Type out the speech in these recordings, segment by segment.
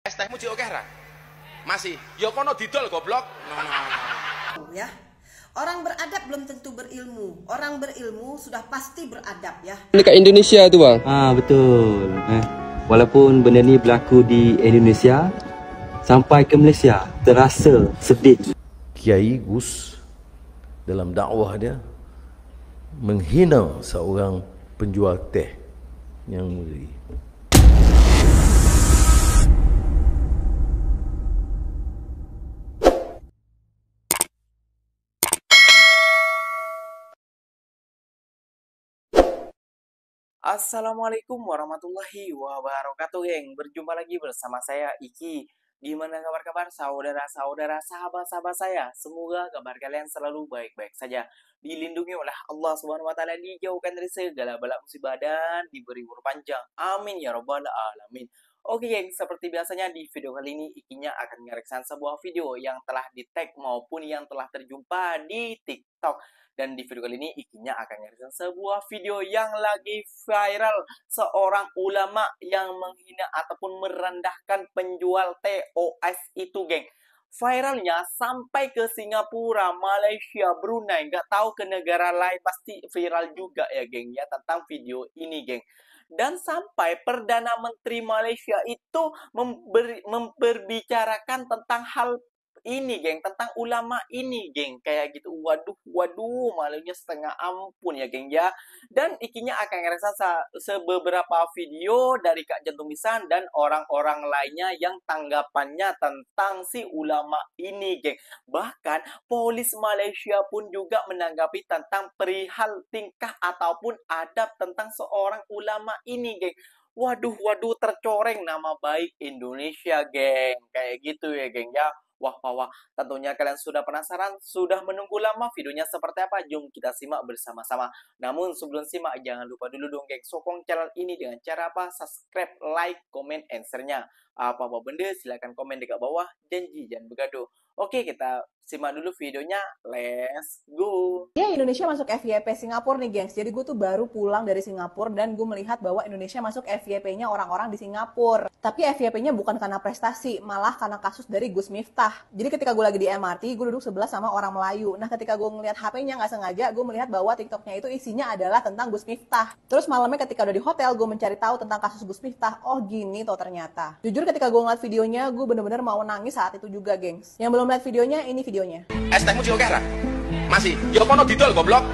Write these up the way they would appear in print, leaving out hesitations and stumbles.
Es tehmu cik oke ra? Masih. Ya kono didol goblok. Ya. Orang beradab belum tentu berilmu. Orang berilmu sudah pasti beradab ya. Dekat Indonesia tu bang. Betul. Walaupun benda ni berlaku di Indonesia, sampai ke Malaysia terasa sedih. Kiai Gus dalam dakwah dia menghina seorang penjual teh yang mulia. Assalamualaikum warahmatullahi wabarakatuh, geng. Berjumpa lagi bersama saya Iki. Gimana kabar-kabar saudara-saudara, sahabat-sahabat saya? Semoga kabar kalian selalu baik-baik saja. Dilindungi oleh Allah Subhanahu wa taala, dijauhkan dari segala bala musibah dan diberi umur panjang. Amin ya rabbal alamin. Oke, geng, seperti biasanya di video kali ini Ikinya akan mereaksikan sebuah video yang telah di-tag maupun yang telah terjumpa di TikTok. Dan di video kali ini Ikinya akan mereaksikan sebuah video yang lagi viral, seorang ulama yang menghina ataupun merendahkan penjual TOS itu, geng. Viralnya sampai ke Singapura, Malaysia, Brunei, nggak tahu ke negara lain, pasti viral juga ya, geng, ya, tentang video ini, geng. Dan sampai Perdana Menteri Malaysia itu memperbicarakan tentang hal ini, geng, tentang ulama ini, geng, kayak gitu. Waduh, malunya setengah ampun ya, geng, ya. Dan Ikinya akan ngerasa sebeberapa video dari Kak Jantumisan dan orang-orang lainnya yang tanggapannya tentang si ulama ini, geng. Bahkan polis Malaysia pun juga menanggapi tentang perihal tingkah ataupun adab tentang seorang ulama ini, geng. Waduh, tercoreng nama baik Indonesia, geng. Kayak gitu ya, geng, ya. Wah, tentunya kalian sudah penasaran, sudah menunggu lama videonya seperti apa? Jom kita simak bersama-sama. Namun sebelum simak, jangan lupa dulu dong, geng, sokong channel ini dengan cara apa? Subscribe, like, comment, and share-nya. Apa-apa benda, silahkan komen dekat bawah. Janji, jangan begaduh. Oke, kita simak dulu videonya. Let's go. Ya, Indonesia masuk FYP Singapura nih, gengs. Jadi gue tuh baru pulang dari Singapura dan gue melihat bahwa Indonesia masuk FYP-nya orang-orang di Singapura. Tapi FYP-nya bukan karena prestasi, malah karena kasus dari Gus Miftah. Jadi ketika gue lagi di MRT, gue duduk sebelah sama orang Melayu. Nah, ketika gue ngeliat HP-nya nggak sengaja, gue melihat bahwa TikTok-nya itu isinya adalah tentang Gus Miftah. Terus malamnya ketika udah di hotel, gue mencari tahu tentang kasus Gus Miftah. Oh, gini tuh ternyata. Jujur ketika gue ngeliat videonya, gue bener-bener mau nangis saat itu juga, gengs. Yang belum lihat videonya, ini videonya. Es tehmu cik oke ra? Masih. Ya kono didol goblok.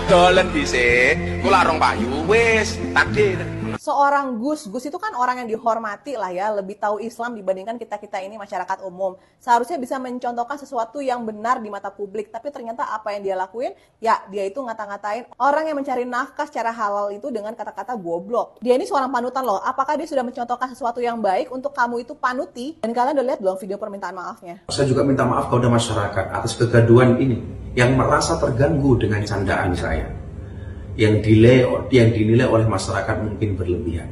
Dolen dhisik, kula rong payu wis takdir. Seorang Gus itu kan orang yang dihormati lah ya, lebih tahu Islam dibandingkan kita-kita ini masyarakat umum. Seharusnya bisa mencontohkan sesuatu yang benar di mata publik, tapi ternyata apa yang dia lakuin, ya dia itu ngata-ngatain orang yang mencari nafkah secara halal itu dengan kata-kata goblok. Dia ini seorang panutan loh, apakah dia sudah mencontohkan sesuatu yang baik untuk kamu itu panuti? Dan kalian udah lihat belum video permintaan maafnya? Saya juga minta maaf kepada masyarakat atas kegaduhan ini yang merasa terganggu dengan candaan saya. Yang dinilai oleh masyarakat mungkin berlebihan.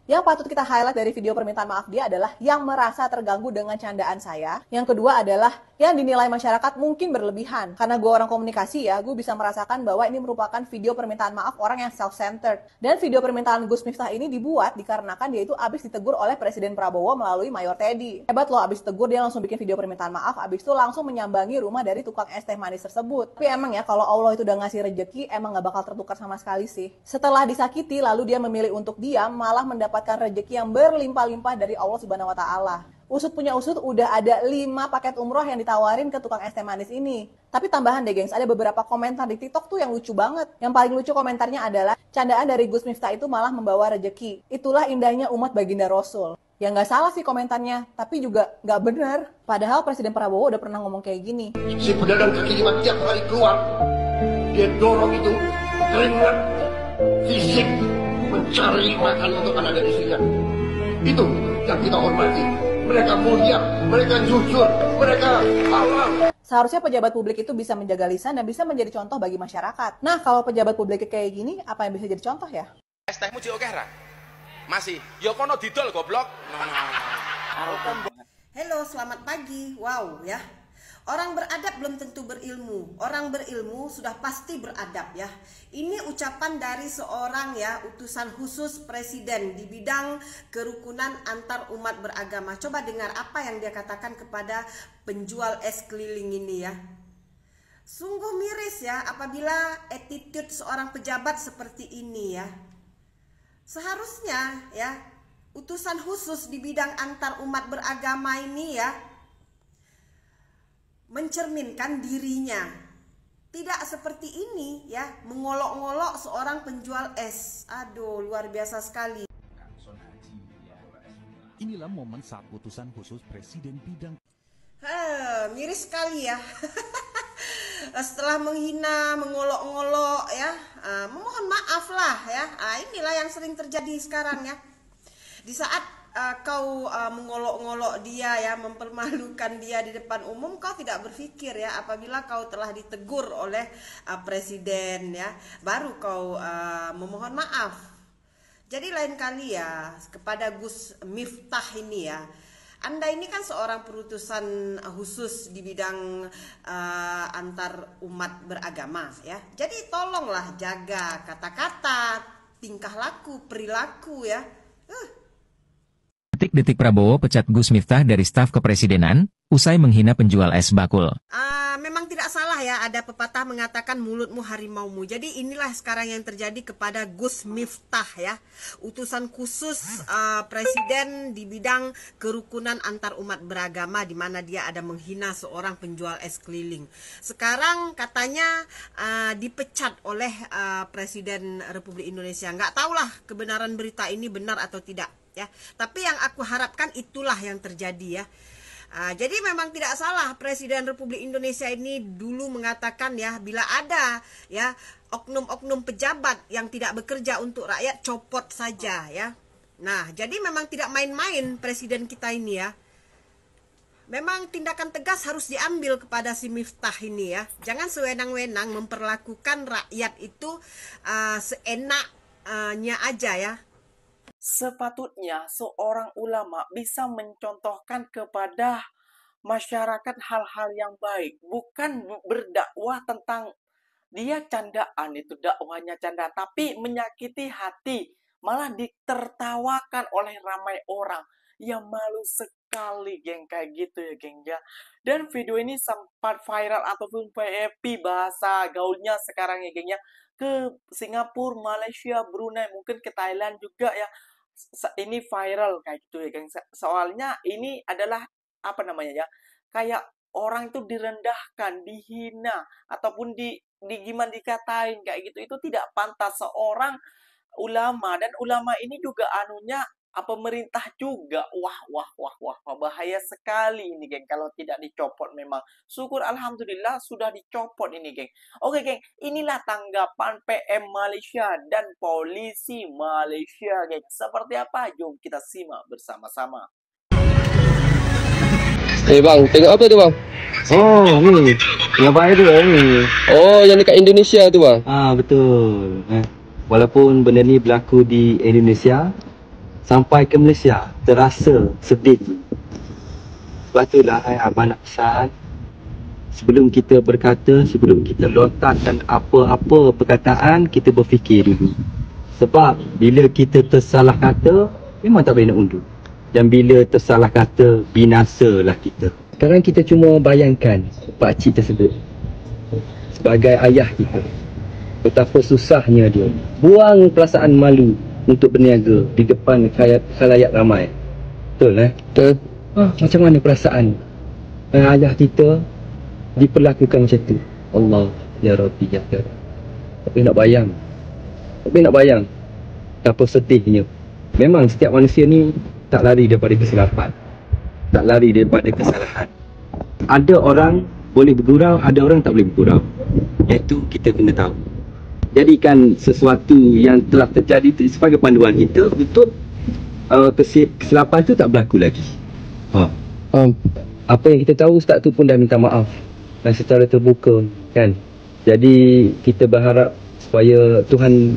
Yang patut kita highlight dari video permintaan maaf dia adalah yang merasa terganggu dengan candaan saya. Yang kedua adalah yang dinilai masyarakat mungkin berlebihan. Karena gue orang komunikasi ya, gue bisa merasakan bahwa ini merupakan video permintaan maaf orang yang self-centered. Dan video permintaan Gus Miftah ini dibuat dikarenakan dia itu abis ditegur oleh Presiden Prabowo melalui Mayor Teddy. Hebat loh, abis ditegur dia langsung bikin video permintaan maaf, abis itu langsung menyambangi rumah dari tukang es teh manis tersebut. Tapi emang ya, kalau Allah itu udah ngasih rejeki, emang gak bakal tertukar sama sekali sih. Setelah disakiti, lalu dia memilih untuk diam, malah mendapatkan rezeki yang berlimpah-limpah dari Allah Subhanahu wa taala. Usut punya usut, udah ada 5 paket umroh yang ditawarin ke tukang es teh manis ini. Tapi tambahan deh, gengs, ada beberapa komentar di TikTok tuh yang lucu banget. Yang paling lucu komentarnya adalah, candaan dari Gus Miftah itu malah membawa rezeki. Itulah indahnya umat baginda Rasul. Ya nggak salah sih komentarnya, tapi juga nggak benar. Padahal Presiden Prabowo udah pernah ngomong kayak gini. Si pedagang kaki lima tiap kali keluar, dia dorong itu keringat fisik mencari makan untuk anak dan istrinya. Itu yang kita hormati. Mereka mulia, mereka jujur, mereka halal. Seharusnya pejabat publik itu bisa menjaga lisan dan bisa menjadi contoh bagi masyarakat. Nah, kalau pejabat publik kayak gini, apa yang bisa jadi contoh ya? Es tehmu cik oke ra? Masih. Ya kono didol goblok. Halo, selamat pagi. Wow ya. Orang beradab belum tentu berilmu. Orang berilmu sudah pasti beradab ya. Ini ucapan dari seorang ya utusan khusus presiden di bidang kerukunan antar umat beragama. Coba dengar apa yang dia katakan kepada penjual es keliling ini ya. Sungguh miris ya apabila attitude seorang pejabat seperti ini ya. Seharusnya ya utusan khusus di bidang antar umat beragama ini ya mencerminkan dirinya. Tidak seperti ini ya, mengolok-ngolok seorang penjual es. Aduh, luar biasa sekali. Inilah momen saat utusan khusus Presiden bidang Miris sekali ya. Setelah menghina, mengolok-ngolok ya, memohon maaf lah ya. Inilah yang sering terjadi sekarang ya. Di saat kau mengolok-ngolok dia ya, mempermalukan dia di depan umum, kau tidak berpikir ya apabila kau telah ditegur oleh presiden ya, baru kau memohon maaf. Jadi lain kali ya kepada Gus Miftah ini ya, Anda ini kan seorang perutusan khusus di bidang antar umat beragama ya. Jadi tolonglah jaga kata-kata, tingkah laku, perilaku ya. Detik-detik Prabowo pecat Gus Miftah dari staf kepresidenan, usai menghina penjual es bakul. Memang tidak salah ya, ada pepatah mengatakan mulutmu harimaumu. Jadi inilah sekarang yang terjadi kepada Gus Miftah ya, utusan khusus presiden di bidang kerukunan antar umat beragama, di mana dia ada menghina seorang penjual es keliling. Sekarang katanya dipecat oleh Presiden Republik Indonesia. Nggak tahulah kebenaran berita ini benar atau tidak ya. Tapi yang aku harapkan itulah yang terjadi ya. Jadi memang tidak salah Presiden Republik Indonesia ini dulu mengatakan ya, bila ada ya oknum-oknum pejabat yang tidak bekerja untuk rakyat, copot saja ya. Nah, jadi memang tidak main-main presiden kita ini ya. Memang tindakan tegas harus diambil kepada si Miftah ini ya. Jangan sewenang-wenang memperlakukan rakyat itu seenaknya aja ya. Sepatutnya seorang ulama bisa mencontohkan kepada masyarakat hal-hal yang baik, bukan berdakwah tentang dia candaan, itu dakwahnya candaan, tapi menyakiti hati, malah ditertawakan oleh ramai orang. Ya malu sekali geng kayak gitu ya geng ya. Dan video ini sempat viral ataupun PEP bahasa gaulnya sekarang ya geng ya, ke Singapura, Malaysia, Brunei, mungkin ke Thailand juga ya. Ini viral kayak gitu ya geng. Soalnya ini adalah apa namanya ya, kayak orang itu direndahkan, dihina, ataupun gimana dikatain kayak gitu. Itu tidak pantas seorang ulama. Dan ulama ini juga anunya pemerintah juga. Wah, bahaya sekali ini geng kalau tidak dicopot memang. Syukur alhamdulillah sudah dicopot ini geng. Oke geng, inilah tanggapan PM Malaysia dan polisi Malaysia geng. Seperti apa? Jom kita simak bersama-sama. Bang, tengok apa tu bang? Oh, ni. Yang baik tu ni. Oh, yang dekat Indonesia tu bang? Betul. Walaupun benda ni berlaku di Indonesia, sampai ke Malaysia terasa sedih. Sebab itulah abang nak pesan, sebelum kita berkata, sebelum kita lontarkan apa-apa perkataan, kita berfikir dulu. Sebab bila kita tersalah kata, memang tak boleh nak undur. Dan bila tersalah kata, binasalah kita. Sekarang kita cuma bayangkan pakcik tersebut sebagai ayah kita, betapa susahnya dia buang perasaan malu untuk berniaga di depan khalayak ramai. Betul Betul. Macam mana perasaan ayah kita diperlakukan macam tu? Allah ya Rabbi ya Rabbi. Tapi nak bayang betapa sedihnya. Memang setiap manusia ni tak lari daripada kesilapan, tak lari daripada kesalahan. Ada orang boleh bergurau, ada orang tak boleh bergurau. Itu kita kena tahu. Jadikan sesuatu yang telah terjadi itu sebagai panduan kita untuk kesilapan itu tak berlaku lagi. Apa yang kita tahu, Ustaz tu pun dah minta maaf dan secara terbuka kan. Jadi kita berharap supaya Tuhan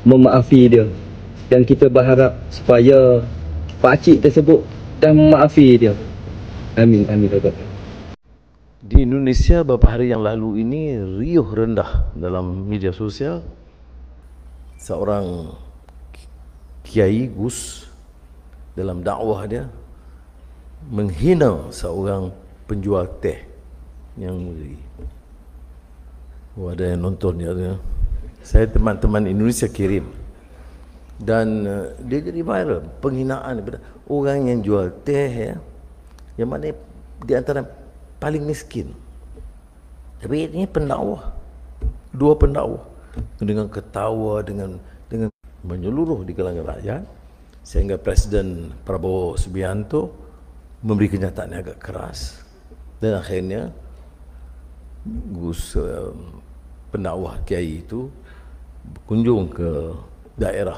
memaafi dia, dan kita berharap supaya pakcik tersebut dah memaafi dia. Amin, amin. Di Indonesia beberapa hari yang lalu ini riuh rendah dalam media sosial seorang Kiai Gus dalam dakwah dia menghina seorang penjual teh yang ada yang nonton ya. Saya teman-teman Indonesia kirim dan dia jadi viral penghinaan kepada orang yang jual teh ya, yang mana di antara paling miskin. Tapi ini pendakwah, dua pendakwah dengan ketawa dengan menyeluruh di kalangan rakyat, sehingga Presiden Prabowo Subianto memberi kenyataan yang agak keras dan akhirnya Gus pendakwah Kiai itu berkunjung ke daerah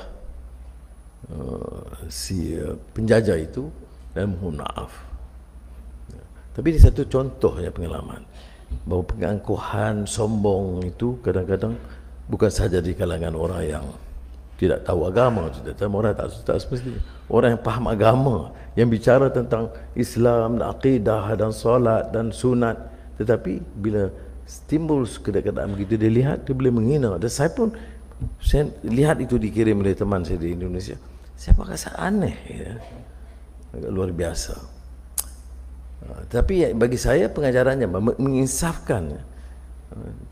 si penjajah itu dan mohon maaf. Tapi ini satu contohnya pengalaman bahawa pengangkuhan sombong itu kadang-kadang bukan sahaja di kalangan orang yang tidak tahu agama, orang tak semestinya, orang yang paham agama, yang bicara tentang Islam, akidah dan solat dan sunat, tetapi bila timbul keadaan begitu dia lihat, dia boleh menghina. Dan saya pun saya lihat itu dikirim oleh teman saya di Indonesia, saya rasa aneh ya, agak luar biasa. Tapi bagi saya pengajarannya menginsafkan.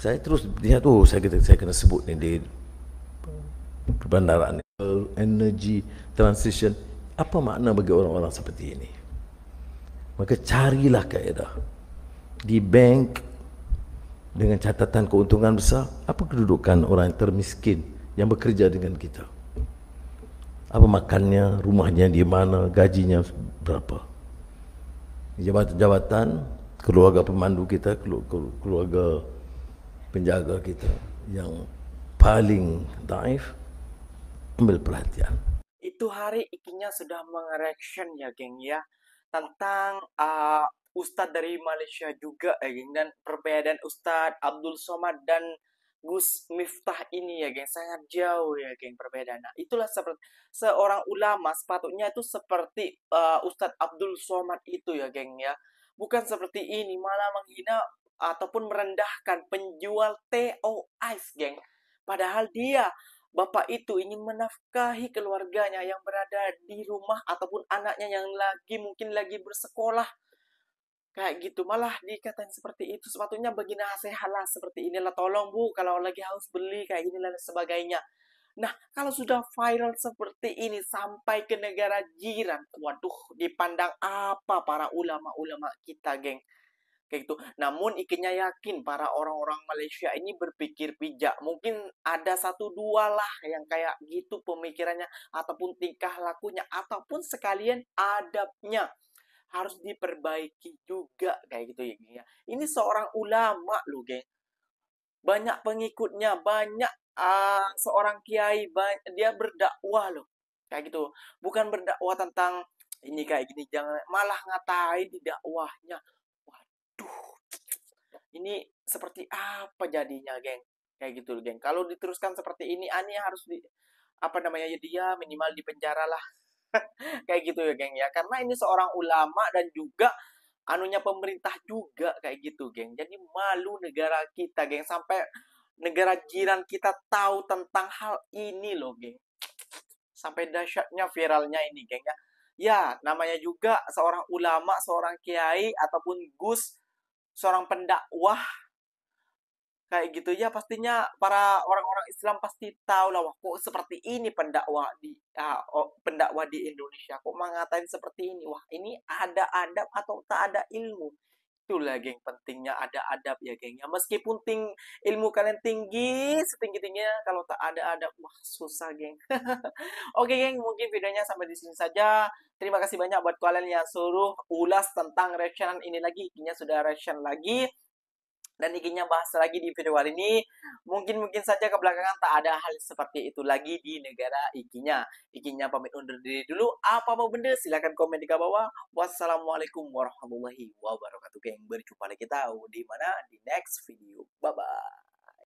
Saya terus lihat, saya kena sebut ni di perbandaran energy transition. Apa makna bagi orang-orang seperti ini? Maka carilah kaedah di bank dengan catatan keuntungan besar. Apa kedudukan orang yang termiskin yang bekerja dengan kita? Apa makannya, rumahnya di mana, gajinya berapa? Jabatan-jabatan, keluarga pemandu kita, keluarga penjaga kita yang paling daif, ambil perhatian. Itu hari ikinya sudah mengereaction ya geng ya, tentang Ustadz dari Malaysia juga ya geng, dan perbedaan Ustadz Abdul Somad dan Gus Miftah ini ya geng, sangat jauh ya geng perbedaannya. Itulah seperti seorang ulama sepatutnya itu seperti Ustadz Abdul Somad itu ya geng ya, bukan seperti ini malah menghina ataupun merendahkan penjual TO Ice geng. Padahal dia bapak itu ingin menafkahi keluarganya yang berada di rumah ataupun anaknya yang mungkin lagi bersekolah. Kayak gitu, malah dikatain seperti itu. Sepatutnya bagi nasihat lah seperti inilah. Tolong bu, kalau lagi harus beli kayak inilah dan sebagainya. Nah, kalau sudah viral seperti ini sampai ke negara jiran, waduh, dipandang apa para ulama-ulama kita, geng. Kayak gitu. Namun ikinya yakin para orang-orang Malaysia ini berpikir bijak. Mungkin ada satu dua lah yang kayak gitu pemikirannya ataupun tingkah lakunya ataupun sekalian adabnya harus diperbaiki juga kayak gitu ya geng ya. Ini seorang ulama loh geng. Banyak pengikutnya, banyak seorang kiai, dia berdakwah loh. Kayak gitu. Bukan berdakwah tentang ini kayak gini, jangan malah ngatain di dakwahnya. Waduh. Ini seperti apa jadinya, geng? Kayak gitu, geng. Kalau diteruskan seperti ini, Ani harus dia minimal di penjara lah. Kayak gitu ya, geng ya. Karena ini seorang ulama dan juga anunya pemerintah juga kayak gitu, geng. Jadi malu negara kita, geng. Sampai negara jiran kita tahu tentang hal ini loh, geng. Sampai dahsyatnya viralnya ini, geng ya. Ya, namanya juga seorang ulama, seorang kiai ataupun gus, seorang pendakwah kayak gitu ya, pastinya para orang-orang Islam pasti tahu lah, wah kok seperti ini pendakwa di Indonesia, kok mengatain seperti ini, wah ini ada adab atau tak ada ilmu. Itulah geng, pentingnya ada adab ya geng ya. Meskipun ilmu kalian tinggi setinggi-tingginya, kalau tak ada adab, wah susah geng. Oke geng, mungkin videonya sampai di sini saja. Terima kasih banyak buat kalian yang suruh ulas tentang reactionan ini lagi. Ikinya sudah reaction lagi. Dan ikinya bahas lagi di video hari ini. Mungkin saja kebelakangan tak ada hal seperti itu lagi di negara ikinya. Ikinya pamit undur diri dulu. Apa mau benda silahkan komen di bawah. Wassalamualaikum warahmatullahi wabarakatuh. Geng, berjumpa lagi kita di mana di next video. Bye bye.